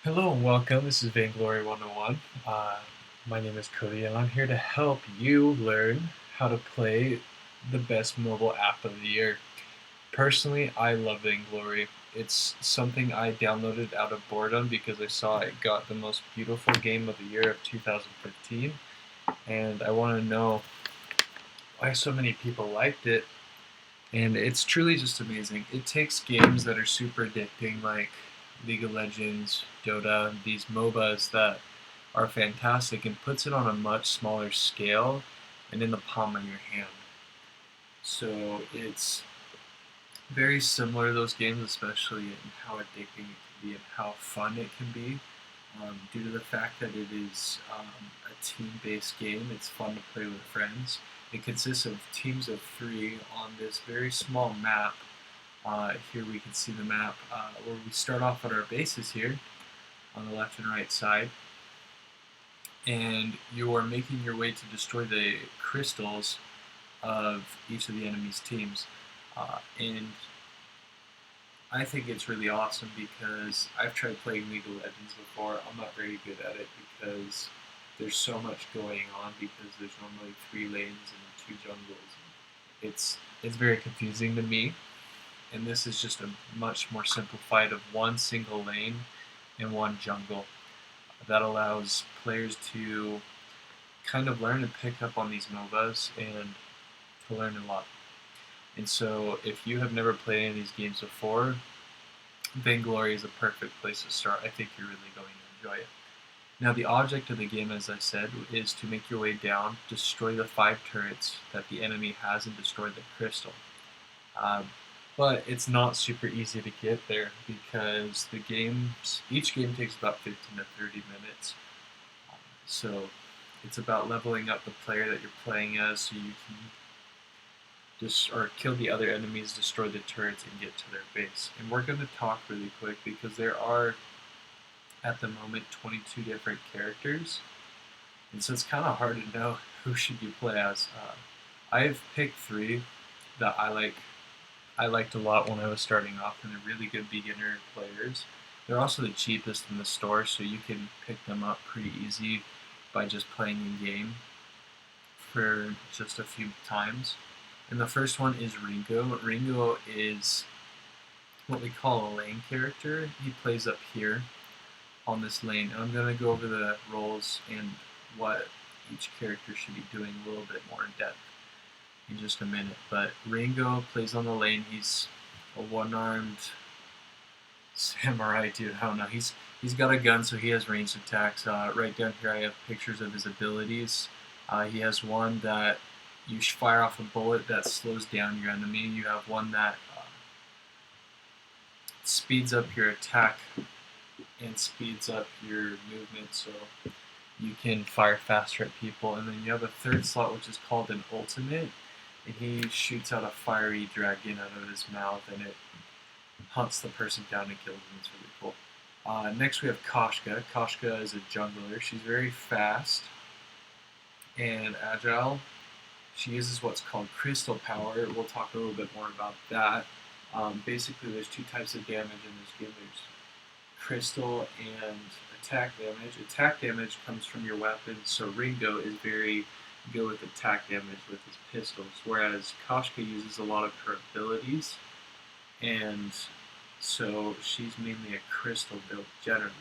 Hello and welcome. This is Vainglory 101. My name is Cody, and I'm here to help you learn how to play the best mobile app of the year. Personally, I love Vainglory. It's something I downloaded out of boredom because I saw it got the most beautiful game of the year of 2015, and I want to know why so many people liked it. And it's truly just amazing. It takes games that are super addicting, like League of Legends, Dota, these MOBAs that are fantastic, and puts it on a much smaller scale and in the palm of your hand. So it's very similar to those games, especially in how addicting it can be and how fun it can be. Due to the fact that it is a team-based game, it's fun to play with friends. It consists of teams of 3 on this very small map. Here we can see the map where we start off at our bases here on the left and right side, and you are making your way to destroy the crystals of each of the enemy's teams. And I think it's really awesome because I've tried playing League of Legends before. I'm not very good at it because there's so much going on because there's normally 3 lanes and 2 jungles. It's very confusing to me, and this is just a much more simplified of one single lane and one jungle that allows players to kind of learn and pick up on these MOBAs and to learn a lot. And so if you have never played any of these games before, Vainglory is a perfect place to start. I think you're really going to enjoy it. Now the object of the game, as I said, is to make your way down, destroy the 5 turrets that the enemy has, and destroy the crystal. Uh, but it's not super easy to get there because each game takes about 15 to 30 minutes. So it's about leveling up the player that you're playing as so you can kill the other enemies, destroy the turrets, and get to their base. And we're going to talk really quick because there are, at the moment, 22 different characters. And so it's kind of hard to know who should you play as. I've picked 3 that I liked a lot when I was starting off, and they're really good beginner players. They're also the cheapest in the store, so you can pick them up pretty easy by just playing in game for just a few times. And the first one is Ringo. Ringo is what we call a lane character. He plays up here on this lane, and I'm going to go over the roles and what each character should be doing a little bit more in depth in just a minute. But Ringo plays on the lane. He's a one-armed samurai dude. I don't know. He's got a gun, so he has ranged attacks. Right down here, I have pictures of his abilities. He has one that you fire off a bullet that slows down your enemy. You have one that speeds up your attack and speeds up your movement, so you can fire faster at people. And then you have a third slot, which is called an ultimate, and he shoots out a fiery dragon out of his mouth, and it hunts the person down and kills them. It's really cool. Next we have Koshka. Koshka is a jungler. She's very fast and agile. She uses what's called crystal power. We'll talk a little bit more about that. Basically, there's 2 types of damage in this game. There's crystal and attack damage. Attack damage comes from your weapon, so Ringo is very good with attack damage with his pistols, whereas Koshka uses a lot of her abilities, and so she's mainly a crystal build generally.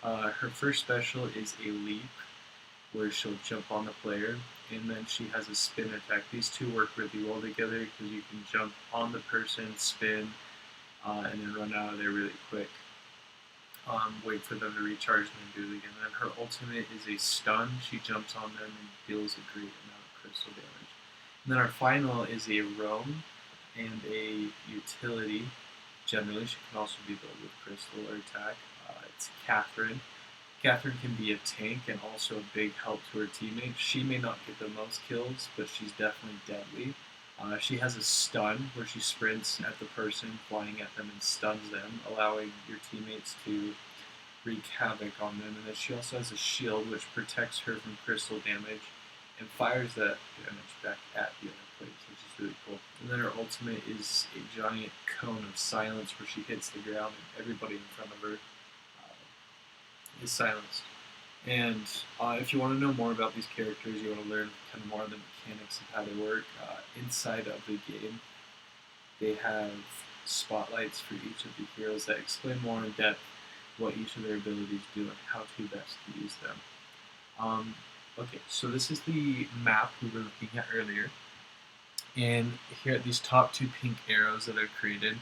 Her first special is a leap, where she'll jump on the player, and then she has a spin attack. These 2 work really well together because you can jump on the person, spin, and then run out of there really quick. Wait for them to recharge and then do it again. And then her ultimate is a stun. She jumps on them and deals a great amount of crystal damage. And then our final is a roam and a utility. Generally, she can also be built with crystal or attack. It's Catherine. Catherine can be a tank and also a big help to her teammates. She may not get the most kills, but she's definitely deadly. She has a stun where she sprints at the person flying at them and stuns them, allowing your teammates to wreak havoc on them. And then she also has a shield which protects her from crystal damage and fires that damage back at the other players, which is really cool. And then her ultimate is a giant cone of silence where she hits the ground and everybody in front of her is silenced. And if you want to know more about these characters, you want to learn kind of more of the mechanics of how they work, inside of the game, they have spotlights for each of the heroes that explain more in depth what each of their abilities do and how to best use them. Okay, so this is the map we were looking at earlier. And here, these top two pink arrows that are created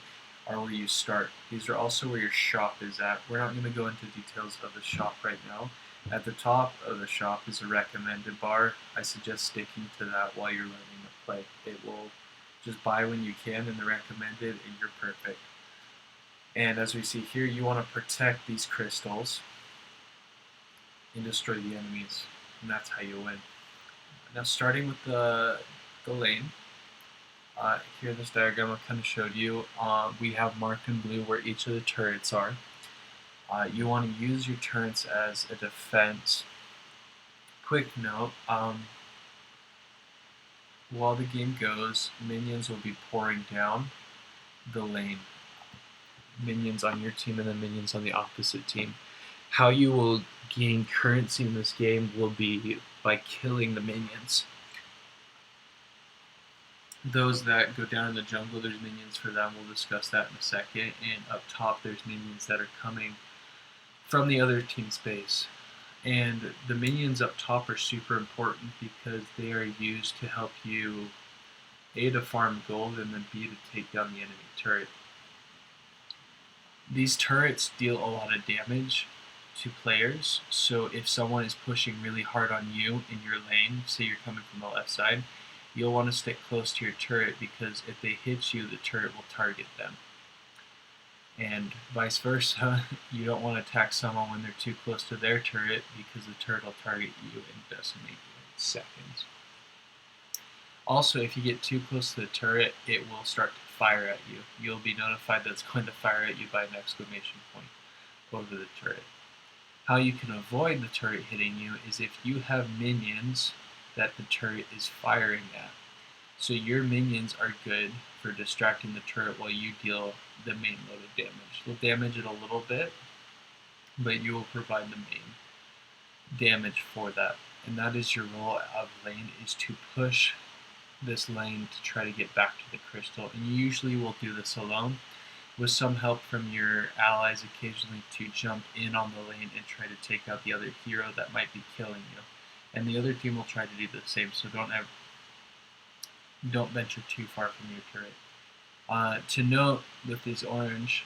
are where you start. These are also where your shop is at. We're not going to go into details of the shop right now. At the top of the shop is a recommended bar. I suggest sticking to that while you're learning to play. It will just buy when you can in the recommended and you're perfect. And as we see here, you want to protect these crystals and destroy the enemies. And that's how you win. Now starting with the lane, here this diagram I kind of showed you, we have marked in blue where each of the turrets are. You want to use your turrets as a defense. Quick note, while the game goes, minions will be pouring down the lane. Minions on your team and then minions on the opposite team. How you will gain currency in this game will be by killing the minions. Those that go down in the jungle, there's minions for them. We'll discuss that in a second. And up top, there's minions that are coming from the other team's base. And the minions up top are super important because they are used to help you A, to farm gold, and then B, to take down the enemy turret. These turrets deal a lot of damage to players, so if someone is pushing really hard on you in your lane, say you're coming from the left side, you'll want to stick close to your turret because if they hit you, the turret will target them. And vice versa, you don't want to attack someone when they're too close to their turret because the turret will target you and decimate you in seconds. Also, if you get too close to the turret, it will start to fire at you. You'll be notified that it's going to fire at you by an exclamation point over the turret. How you can avoid the turret hitting you is if you have minions that the turret is firing at. So your minions are good for distracting the turret while you deal the main load of damage. You'll damage it a little bit, but you will provide the main damage for that. And that is your role of lane, is to push this lane to try to get back to the crystal. And you usually will do this alone, with some help from your allies occasionally to jump in on the lane and try to take out the other hero that might be killing you. And the other team will try to do the same, so don't venture too far from your turret. To note with these orange,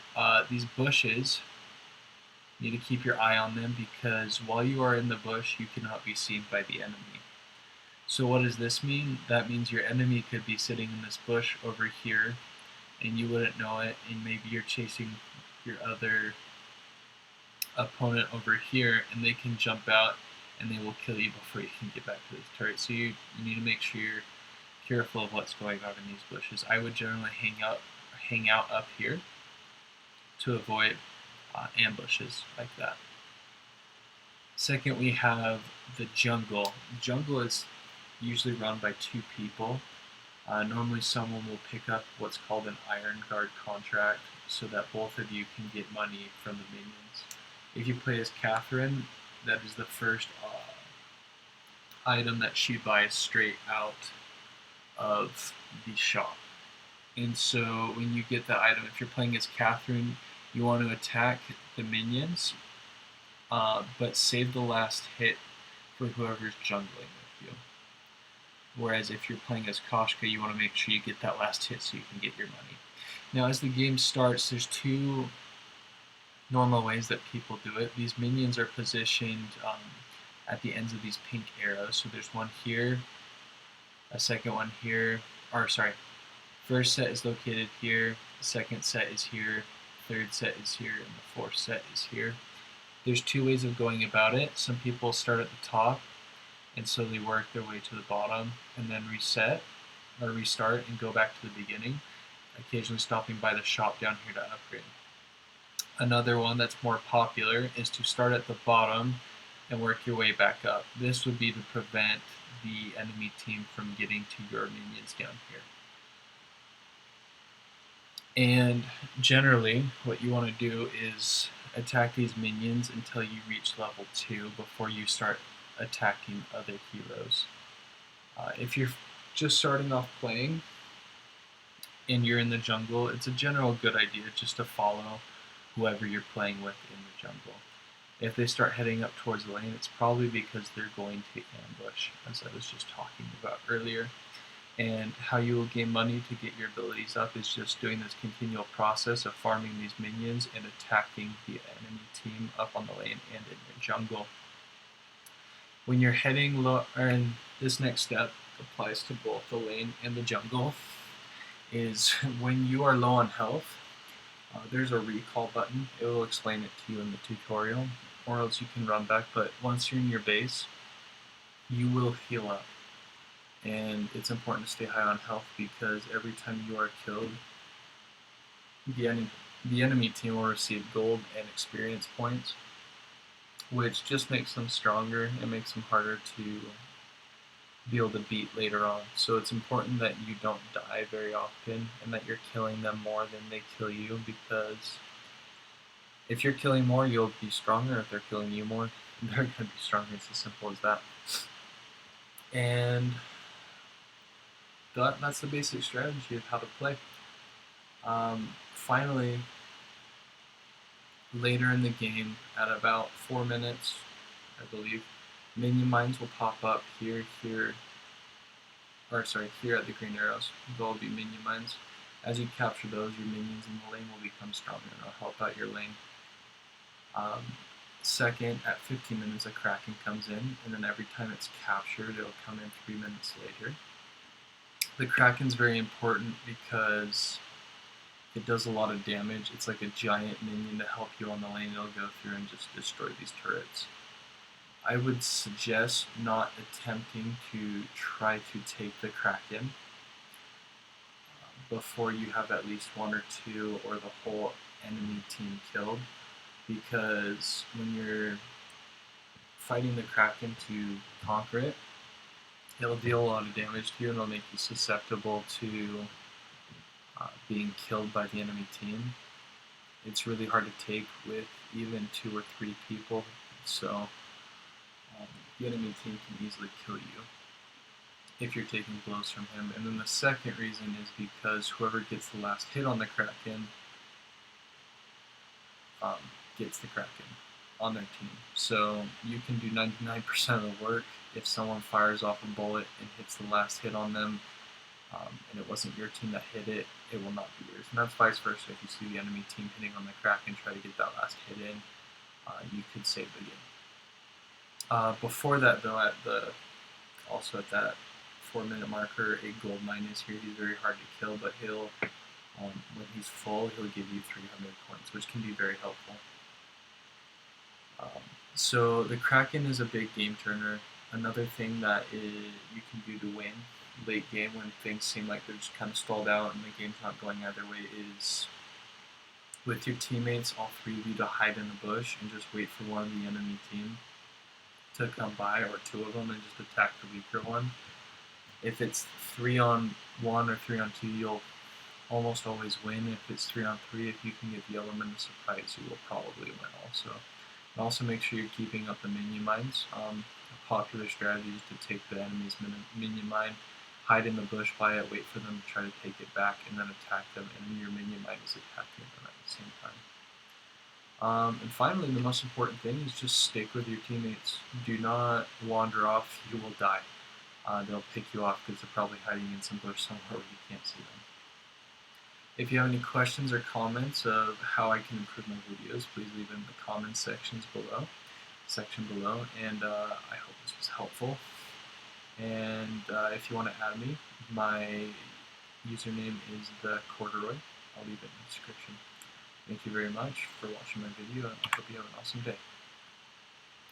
these bushes, you need to keep your eye on them because while you are in the bush, you cannot be seen by the enemy. So what does this mean? That means your enemy could be sitting in this bush over here and you wouldn't know it, and maybe you're chasing your other opponent over here and they can jump out and they will kill you before you can get back to this turret. So you need to make sure you're careful of what's going on in these bushes. I would generally hang out up here to avoid ambushes like that. Second, we have the jungle. Jungle is usually run by two people. Normally someone will pick up what's called an iron guard contract so that both of you can get money from the minions. If you play as Catherine, that is the first item that she buys straight out of the shop. And so when you get that item, if you're playing as Catherine, you want to attack the minions, but save the last hit for whoever's jungling with you. Whereas if you're playing as Koshka, you want to make sure you get that last hit so you can get your money. Now as the game starts, there's two normal ways that people do it. These minions are positioned at the ends of these pink arrows. So there's one here, a second one here, first set is located here, the second set is here, third set is here, and the fourth set is here. There's two ways of going about it. Some people start at the top and slowly work their way to the bottom and then reset or restart and go back to the beginning, occasionally stopping by the shop down here to upgrade. Another one that's more popular is to start at the bottom and work your way back up. This would be to prevent the enemy team from getting to your minions down here. And generally, what you want to do is, attack these minions until you reach level 2 before you start attacking other heroes. If you're just starting off playing and you're in the jungle, it's a general good idea just to follow whoever you're playing with in the jungle. If they start heading up towards the lane, it's probably because they're going to ambush, as I was just talking about earlier. And how you will gain money to get your abilities up is just doing this continual process of farming these minions and attacking the enemy team up on the lane and in your jungle. When you're heading low, and this next step applies to both the lane and the jungle, is when you are low on health, there's a recall button. It will explain it to you in the tutorial, or else you can run back, but once you're in your base, you will heal up. And it's important to stay high on health because every time you are killed, the enemy team will receive gold and experience points, which just makes them stronger and makes them harder to be able to beat later on. So it's important that you don't die very often and that you're killing them more than they kill you, because if you're killing more, you'll be stronger. If they're killing you more, they're going to be stronger. It's as simple as that. And that's the basic strategy of how to play. Finally, later in the game, at about 4 minutes, I believe, minion mines will pop up here at the green arrows. They'll be minion mines. As you capture those, your minions in the lane will become stronger and it'll help out your lane. Second, at 15 minutes, a Kraken comes in, and then every time it's captured, it'll come in 3 minutes later. The Kraken's very important because it does a lot of damage. It's like a giant minion to help you on the lane. It'll go through and just destroy these turrets. I would suggest not attempting to try to take the Kraken before you have at least 1 or 2 or the whole enemy team killed, because when you're fighting the Kraken to conquer it, it'll deal a lot of damage to you and it'll make you susceptible to being killed by the enemy team. It's really hard to take with even 2 or 3 people, so the enemy team can easily kill you if you're taking blows from him. And then the second reason is because whoever gets the last hit on the Kraken gets the Kraken on their team. So you can do 99% of the work. If someone fires off a bullet and hits the last hit on them, and it wasn't your team that hit it, it will not be yours. And that's vice versa. If you see the enemy team hitting on the Kraken and try to get that last hit in, you could save the game. Before that, though, also at that 4-minute marker, a gold mine is here. He's very hard to kill, but he'll, when he's full, he'll give you 300 coins, which can be very helpful. So the Kraken is a big game turner. Another thing that you can do to win late game when things seem like they're just kind of stalled out and the game's not going either way is with your teammates, all 3 of you, to hide in the bush and just wait for one of the enemy team to come by, or 2 of them, and just attack the weaker one. If it's 3-on-1 or 3-on-2, you'll almost always win. If it's 3-on-3, if you can get the element of surprise, you will probably win also. And also make sure you're keeping up the minion mines. A popular strategy is to take the enemy's minion mine, hide in the bush by it, wait for them to try to take it back, and then attack them, and your minion mine is attacking them at the same time. And finally, the most important thing is just stick with your teammates. Do not wander off, you will die. They'll pick you off because they're probably hiding in some bush somewhere where you can't see them. If you have any questions or comments of how I can improve my videos, please leave them in the comments section below. And I hope this was helpful. And if you want to add me, my username is the Corduroy. I'll leave it in the description. Thank you very much for watching my video, and I hope you have an awesome day.